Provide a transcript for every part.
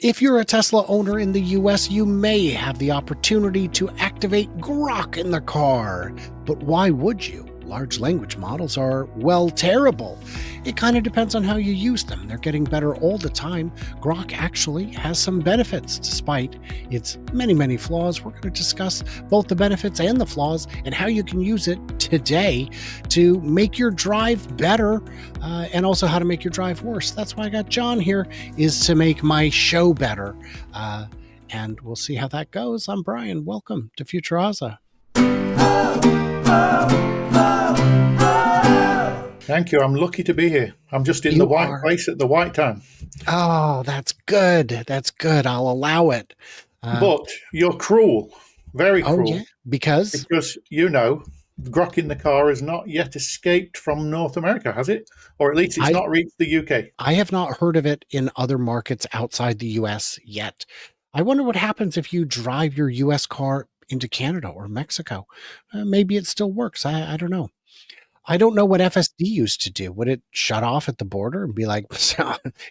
If you're a Tesla owner in the US, you may have the opportunity to activate Grok in the car. But why would you? Large language models are, well, terrible. It kind of depends on how you use them. They're getting better all the time. Grok actually has some benefits, despite its many, many flaws. We're going to discuss both the benefits and the flaws and how you can use it today to make your drive better and also how to make your drive worse. That's why I got Jon here, is to make my show better. And we'll see how that goes. I'm Brian. Welcome to Future Ozza. Thank you. I'm lucky to be here. I'm just in the right place at the right time. Oh, that's good. That's good. I'll allow it. But you're cruel. Very cruel. Oh, yeah. Because you know, Grok in the car has not yet escaped from North America, has it? Or at least it's not reached the UK. I have not heard of it in other markets outside the US yet. I wonder what happens if you drive your US car into Canada or Mexico. Maybe it still works. I don't know. I don't know what FSD used to do. Would it shut off at the border and be like,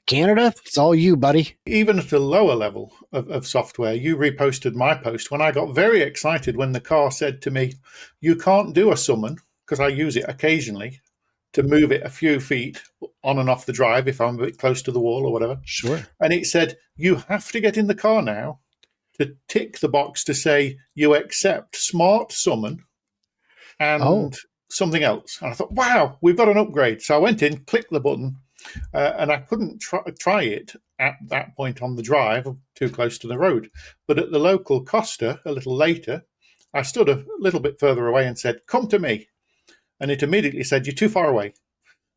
Canada, it's all you, buddy? Even at a lower level of software, you reposted my post when I got very excited when the car said to me, you can't do a summon, because I use it occasionally to move it a few feet on and off the drive if I'm a bit close to the wall or whatever. Sure. And it said, you have to get in the car now to tick the box to say you accept smart summon and something else. And I thought, wow, we've got an upgrade. So I went in, clicked the button, and I couldn't try it at that point on the drive, too close to the road. But at the local Costa, a little later, I stood a little bit further away and said, come to me. And it immediately said, you're too far away.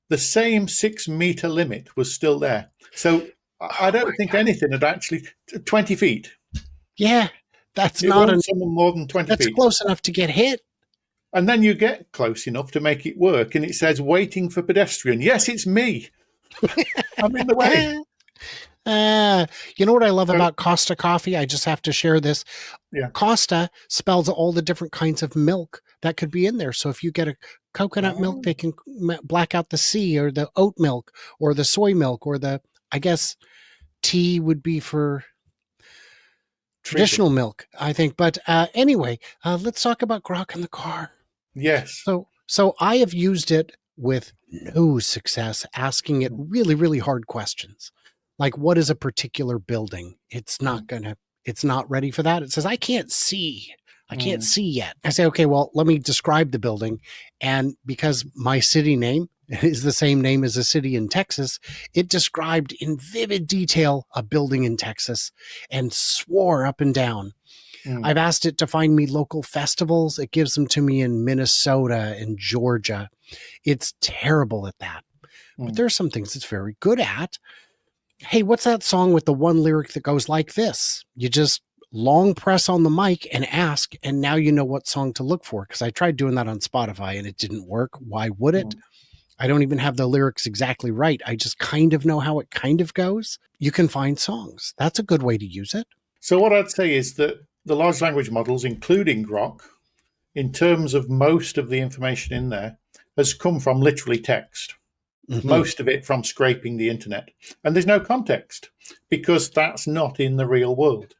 The same 6 meter limit was still there. So I don't think anything had actually 20 feet. Yeah, that's not someone more than 20 feet. That's close enough to get hit. And then you get close enough to make it work, and it says waiting for pedestrian. Yes, it's me. I'm in the way. You know what I love about Costa coffee? I just have to share this. Yeah. Costa spells all the different kinds of milk that could be in there. So if you get a coconut milk, they can black out the C, or the oat milk, or the soy milk, or the, I guess, tea would be for traditional milk, I think. But anyway, let's talk about Grok in the car. Yes. So I have used it with no success, asking it really, really hard questions. Like, what is a particular building? It's not ready for that. It says, I can't see. I can't see yet. I say, okay, well, let me describe the building. And because my city name is the same name as a city in Texas, it described in vivid detail a building in Texas and swore up and down. I've asked it to find me local festivals. It gives them to me in Minnesota and Georgia. It's terrible at that. But there are some things it's very good at. Hey, what's that song with the one lyric that goes like this? You just long press on the mic and ask, and now you know what song to look for. Because I tried doing that on Spotify and it didn't work. Why would it? I don't even have the lyrics exactly right. I just kind of know how it kind of goes. You can find songs. That's a good way to use it. So what I'd say is that the large language models, including Grok, in terms of most of the information in there, has come from literally text. Most of it from scraping the internet. And there's no context, because that's not in the real world.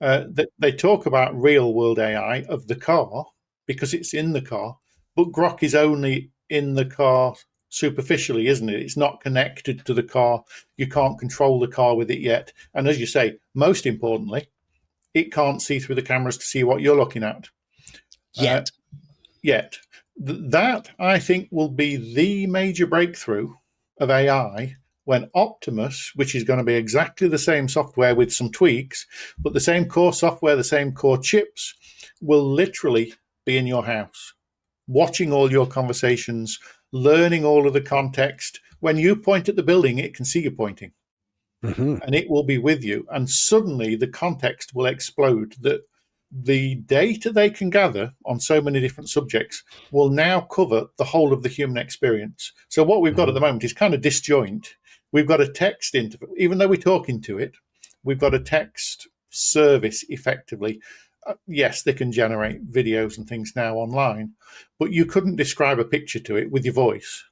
They talk about real world AI of the car because it's in the car, but Grok is only in the car superficially, isn't it? It's not connected to the car. You can't control the car with it yet. And as you say, most importantly, it can't see through the cameras to see what you're looking at. Yet. That, I think, will be the major breakthrough of AI when Optimus, which is going to be exactly the same software with some tweaks, but the same core software, the same core chips, will literally be in your house, watching all your conversations, learning all of the context. When you point at the building, it can see you pointing. And it will be with you. And suddenly the context will explode, that the data they can gather on so many different subjects will now cover the whole of the human experience. So what we've got at the moment is kind of disjoint. We've got a text interface, even though we're talking to it, we've got a text service effectively. Yes, they can generate videos and things now online, but you couldn't describe a picture to it with your voice.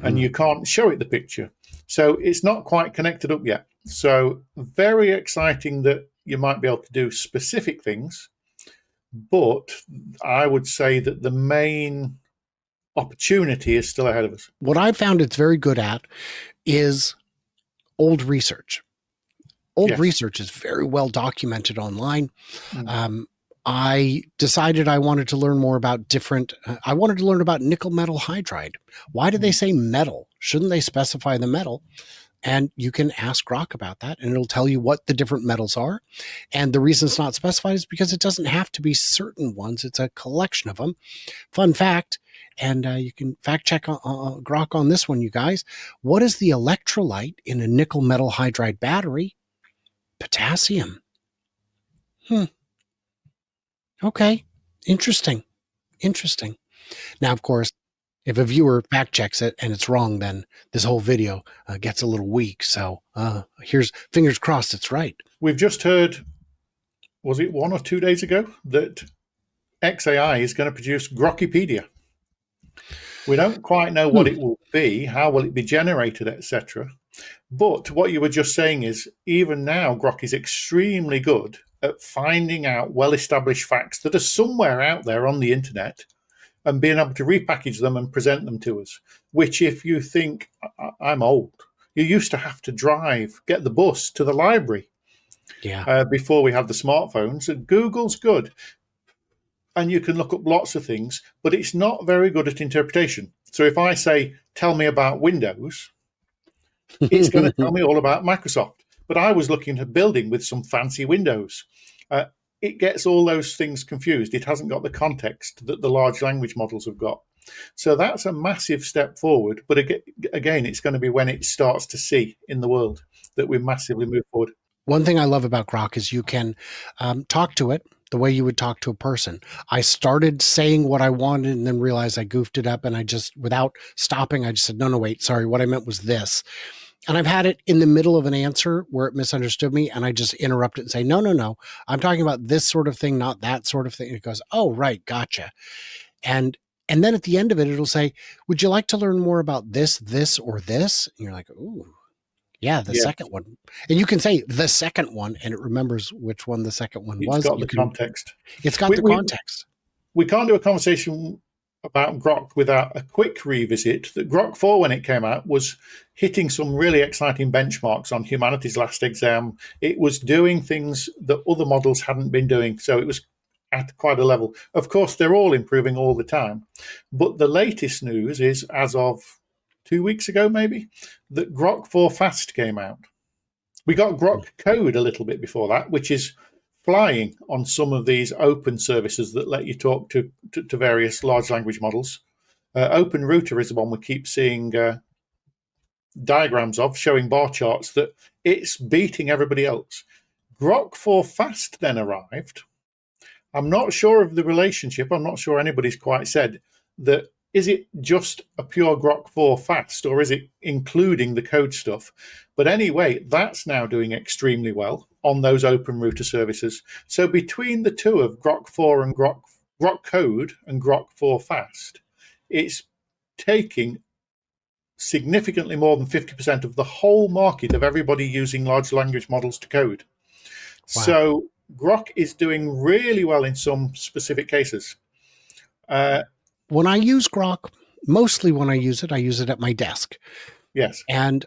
And you can't show it the picture. So it's not quite connected up yet. So very exciting that you might be able to do specific things, but I would say that the main opportunity is still ahead of us. What I found it's very good at is old research. Old Yes. research is very well documented online. Mm. Um, I decided I wanted to learn more about I wanted to learn about nickel metal hydride. Why do they Mm. say metal? Shouldn't they specify the metal? And you can ask Grok about that, and it'll tell you what the different metals are. And the reason it's not specified is because it doesn't have to be certain ones, it's a collection of them. Fun fact, and you can fact check Grok on this one, you guys. What is the electrolyte in a nickel metal hydride battery? Potassium. Hmm. Okay. Interesting. Interesting. Now, of course, if a viewer fact checks it and it's wrong, then this whole video gets a little weak. So here's fingers crossed it's right. We've just heard, was it 1 or 2 days ago, that XAI is going to produce Grokipedia. We don't quite know what Hmm. it will be, how will it be generated, etc. But what you were just saying is, even now, Grok is extremely good at finding out well-established facts that are somewhere out there on the internet and being able to repackage them and present them to us. Which, if you think, I'm old, you used to have to drive, get the bus to the library Yeah. before we had the smartphones. And Google's good, and you can look up lots of things, but it's not very good at interpretation. So if I say, tell me about Windows, it's going to tell me all about Microsoft. But I was looking at a building with some fancy windows. Uh, it gets all those things confused. It hasn't got the context that the large language models have got. So that's a massive step forward. But again, it's going to be when it starts to see in the world that we massively move forward. One thing I love about Grok is you can talk to it the way you would talk to a person. I started saying what I wanted and then realized I goofed it up, and I just, without stopping, I just said, no, wait, sorry, what I meant was this. And I've had it in the middle of an answer where it misunderstood me, and I just interrupt it and say, no, I'm talking about this sort of thing, not that sort of thing. And it goes, oh, right, gotcha. And and then at the end of it, it'll say, would you like to learn more about this, or this? And you're like, ooh, yeah, the Yeah, second one. And you can say the second one, and it remembers which one the second one it's was. got the context. It's got We, the we, context. we can't do a conversation about Grok without a quick revisit that Grok 4, when it came out, was hitting some really exciting benchmarks on humanities last exam. It was doing things that other models hadn't been doing. So it was at quite a level. Of course, they're all improving all the time. But the latest news is, as of 2 weeks ago, maybe, that Grok 4 Fast came out. We got Grok Code a little bit before that, which is flying on some of these open services that let you talk to various large language models. Open Router is the one we keep seeing diagrams of, showing bar charts that it's beating everybody else. Grok 4 Fast then arrived. I'm not sure of the relationship. I'm not sure anybody's quite said that. Is it just a pure Grok 4 Fast, or is it including the code stuff? But anyway, that's now doing extremely well on those open router services. So between the two of Grok 4 and Grok Code and Grok 4 Fast, it's taking significantly more than 50% of the whole market of everybody using large language models to code. Wow. So Grok is doing really well in some specific cases. When I use Grok, mostly when I use it at my desk. Yes. And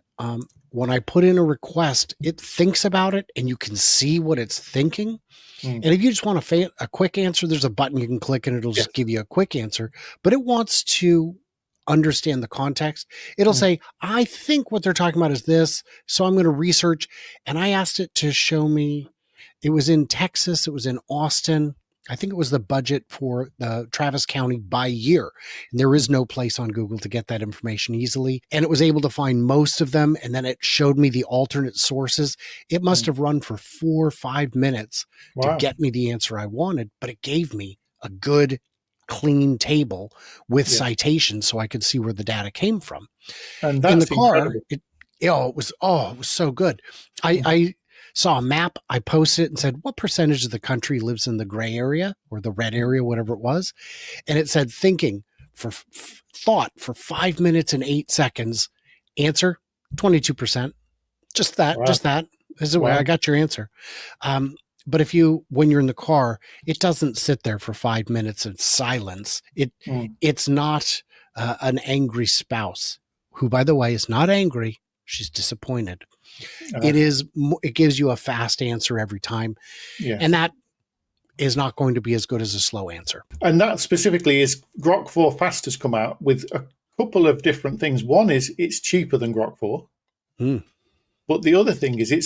when I put in a request, it thinks about it, and you can see what it's thinking. Mm. And if you just want a quick answer, there's a button you can click and it'll Yes. just give you a quick answer. But it wants to understand the context. It'll Mm. say, I think what they're talking about is this. So I'm going to research. And I asked it to show me, it was in Texas, it was in Austin. I think it was the budget for the Travis County by year. And there is no place on Google to get that information easily. And it was able to find most of them. And then it showed me the alternate sources. It must Mm. have run for 4 or 5 minutes to Wow. get me the answer I wanted, but it gave me a good, clean table with Yes. citations so I could see where the data came from. And In the that's car, incredible. it was so good. I saw a map, I posted it and said, what percentage of the country lives in the gray area or the red area, whatever it was? And it said thinking for thought for 5 minutes and 8 seconds. Answer 22%. Just that, Wow. just that. This is the way I Wow. got your answer. But when you're in the car, it doesn't sit there for 5 minutes in silence. Mm. It's not an angry spouse who, by the way, is not angry. She's disappointed. Uh, It gives you a fast answer every time. And yes. that is not going to be as good as a slow answer. And that specifically is Grok 4 Fast has come out with a couple of different things. One is it's cheaper than Grok 4, Mm, but the other thing is it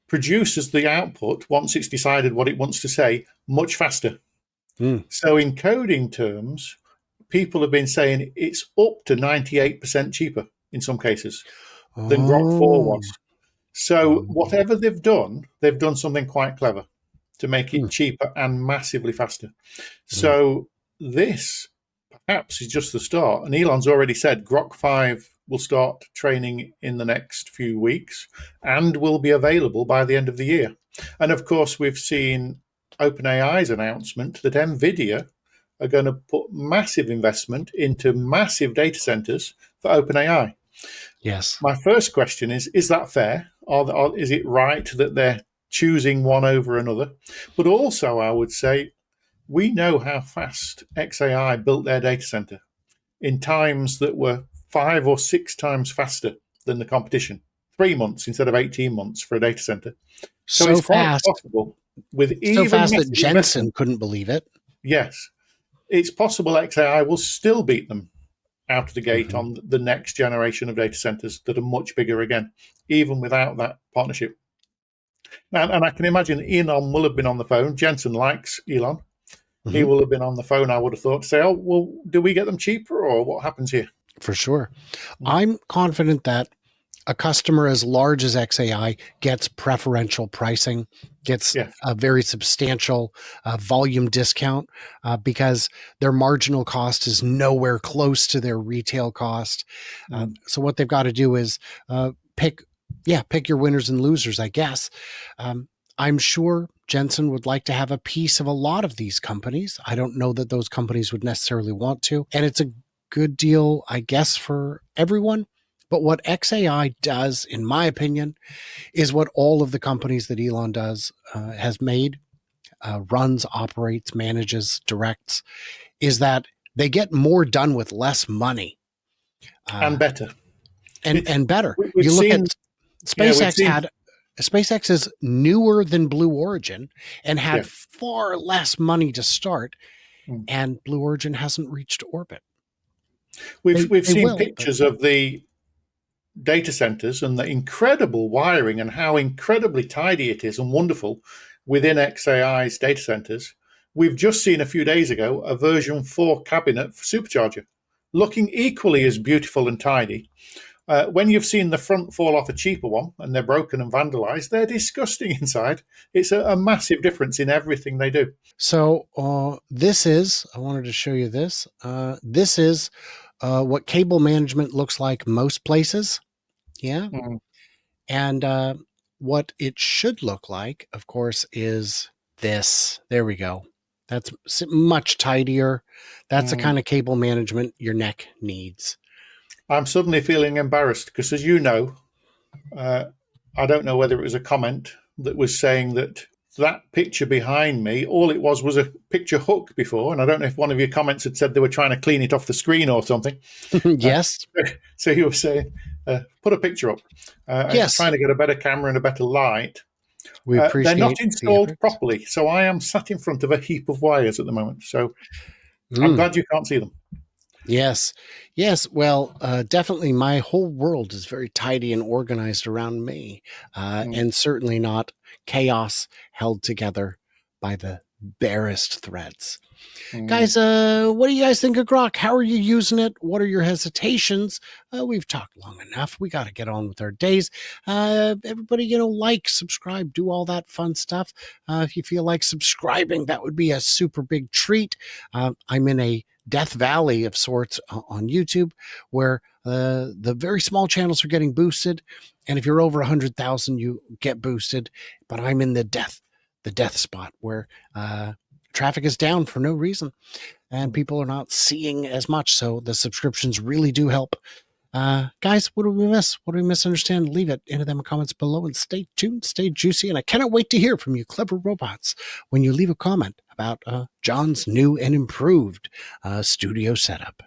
produces the output once it's decided what it wants to say much faster. mm. So in coding terms, people have been saying it's up to 98% cheaper in some cases than Grok 4 Oh, was. So oh. whatever they've done something quite clever to make it Mm, cheaper and massively faster. mm. So this perhaps is just the start. And Elon's already said Grok 5 will start training in the next few weeks and will be available by the end of the year. And of course, we've seen OpenAI's announcement that NVIDIA are going to put massive investment into massive data centers for OpenAI. Yes. My first question is that fair? Is it right that they're choosing one over another? But also, I would say we know how fast XAI built their data center in times that were 5 or 6 times faster than the competition. 3 months instead of 18 months for a data center. So it's So quite fast, possible with so even fast that massive Jensen investment. couldn't believe it. Yes, it's possible XAI will still beat them out of the gate Mhm. on the next generation of data centers that are much bigger again, even without that partnership. And I can imagine Elon will have been on the phone. Jensen likes Elon. He Mhm. will have been on the phone, I would have thought, to say, oh, well, do we get them cheaper or what happens here? For sure. Mm. I'm confident that a customer as large as XAI gets preferential pricing, gets Yes. a very substantial volume discount because their marginal cost is nowhere close to their retail cost. Mm. So what they've got to do is pick, pick your winners and losers, I guess. Um, I'm sure Jensen would like to have a piece of a lot of these companies. I don't know that those companies would necessarily want to, and it's a good deal, I guess, for everyone. But what XAI does, in my opinion, is what all of the companies that Elon does has made, runs, operates, manages, directs, is that they get more done with less money And uh, better. It's and better. we've You look at seen, yeah, we've SpaceX seen, had SpaceX is newer than Blue Origin and yeah, had far less money to start, mm. and Blue Origin hasn't reached orbit. We've They seen will, but pictures of the data centers and the incredible wiring and how incredibly tidy it is and wonderful within XAI's data centers. We've just seen a few days ago a version 4 cabinet for supercharger, looking equally as beautiful and tidy. When you've seen the front fall off a cheaper one and they're broken and vandalized, they're disgusting inside. It's a massive difference in everything they do. so this is, I wanted to show you this. This is what cable management looks like most places. Yeah. Mm, And what it should look like, of course, is this. There we go. That's much tidier. That's the mm. kind of cable management your neck needs. I'm suddenly feeling embarrassed because, as you know, uh, I don't know whether it was a comment that was saying that that picture behind me, all it was a picture hook before. And I don't know if one of your comments had said they were trying to clean it off the screen or something. Uh, Yes. so you were saying, put a picture up. I'm just Yes. trying to get a better camera and a better light. We They're not appreciate the installed efforts. properly. So I am sat in front of a heap of wires at the moment. So I'm Mm. glad you can't see them. Yes. Yes. Well, definitely my whole world is very tidy and organized around me, Mm, and certainly not chaos held together by the barest threads. mm. Guys, what do you guys think of Grok? How are you using it? What are your hesitations? We've talked long enough. We got to get on with our days. Everybody, like, subscribe, do all that fun stuff. If you feel like subscribing, that would be a super big treat. I'm in a death valley of sorts on YouTube where the very small channels are getting boosted. And if you're over 100,000, you get boosted. But I'm in the death spot where traffic is down for no reason and Mm. people are not seeing as much. So the subscriptions really do help. Guys, what do we miss? What do we misunderstand? Leave it into them comments below and stay tuned, stay juicy. And I cannot wait to hear from you, clever robots, when you leave a comment about Jon's new and improved studio setup.